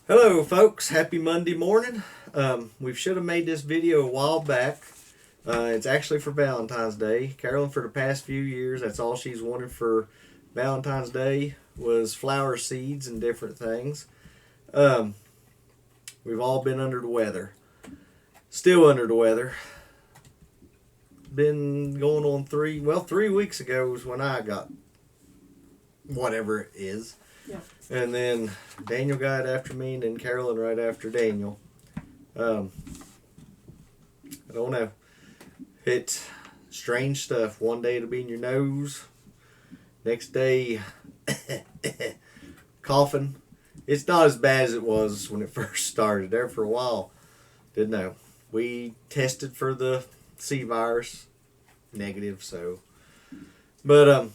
Hello folks, happy Monday morning. We should have made this video a while back. It's actually for Valentine's Day. Carolyn, for the past few years, that's all she's wanted for Valentine's Day was flower seeds and different things. We've all been under the weather. Still under the weather. Been going on 3 weeks ago was when I got whatever it is. Yeah. And then Daniel got after me, and then Carolyn right after Daniel. I don't know. It's strange stuff. One day it'll be in your nose. Next day, coughing. It's not as bad as it was when it first started. There for a while, didn't know. We tested for the C virus, negative. So, but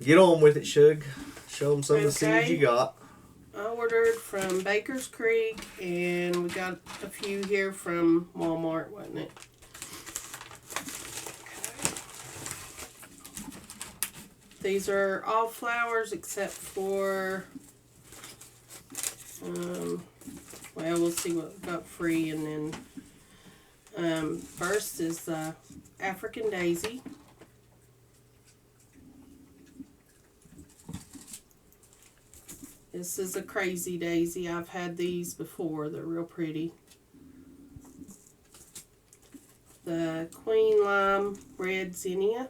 get on with it, Shug. Show them some of the seeds you got. I ordered from Baker's Creek, and we got a few here from Walmart, wasn't it? Okay. These are all flowers except for, well, we'll see what we got free, and then first is the African Daisy. This is a crazy daisy. I've had these before. They're real pretty. The Queen Lime Red Zinnia.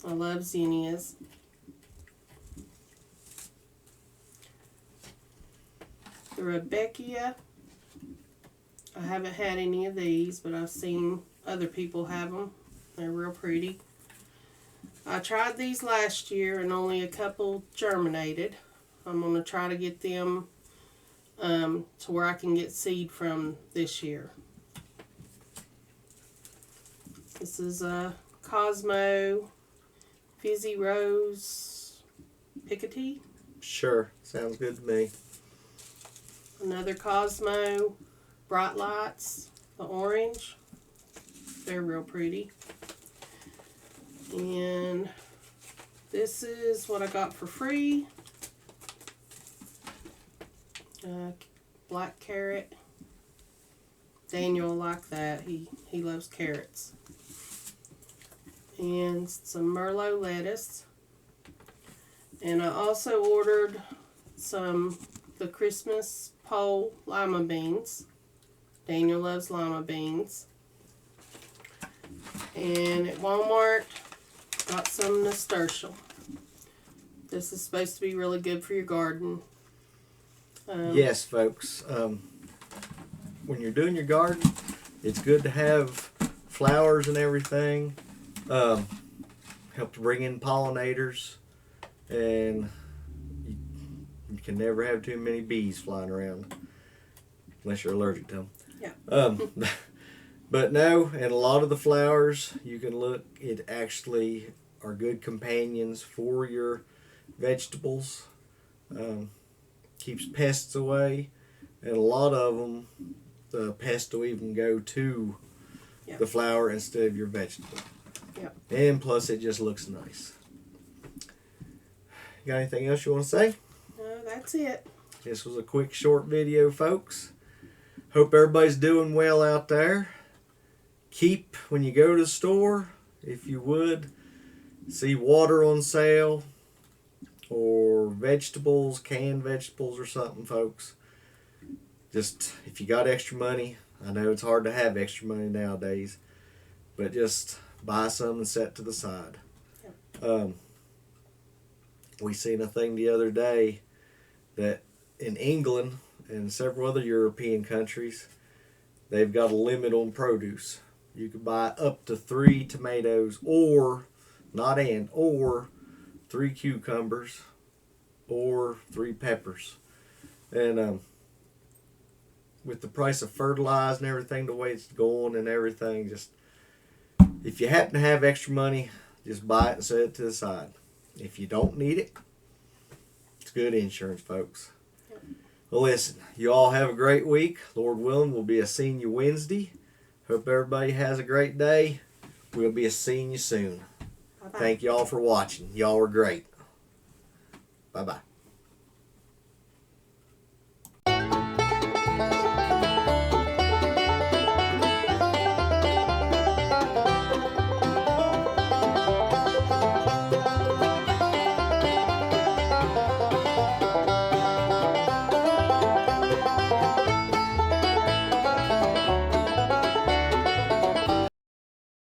I love zinnias. The Rebecca. I haven't had any of these, but I've seen other people have them. They're real pretty. I tried these last year and only a couple germinated. I'm going to try to get them to where I can get seed from this year. This is a Cosmo Fizzy Rose Picotee. Sure, sounds good to me. Another Cosmo Bright Lights, the orange. They're real pretty. And this is what I got for free. Black carrot. Daniel will like that. He loves carrots. And some Merlot lettuce. And I also ordered the Christmas pole lima beans. Daniel loves lima beans. And at Walmart, got some nasturtium. This is supposed to be really good for your garden. Yes, folks. When you're doing your garden, it's good to have flowers and everything. Help to bring in pollinators, and you can never have too many bees flying around unless you're allergic to them. Yeah. But no, and a lot of the flowers you can look, it actually are good companions for your vegetables. Keeps pests away, and a lot of them, the pest will even go to the flower instead of your vegetable. Yep. And plus it just looks nice. Got anything else you want to say? No, that's it. This was a quick short video, folks. Hope everybody's doing well out there. Keep, when you go to the store, if you would, see water on sale or vegetables, canned vegetables or something, folks. Just, if you got extra money, I know it's hard to have extra money nowadays, but just buy some and set to the side. Yep. We seen a thing the other day that in England and several other European countries, they've got a limit on produce. You could buy up to 3 tomatoes or 3 cucumbers or 3 peppers. And with the price of fertilizer and everything, the way it's going and everything, just if you happen to have extra money, just buy it and set it to the side. If you don't need it, it's good insurance, folks. Yep. Well, listen, you all have a great week. Lord willing, we'll be seeing you Wednesday. Hope everybody has a great day. We'll be seeing you soon. Bye-bye. Thank you all for watching. Y'all were great. Bye-bye.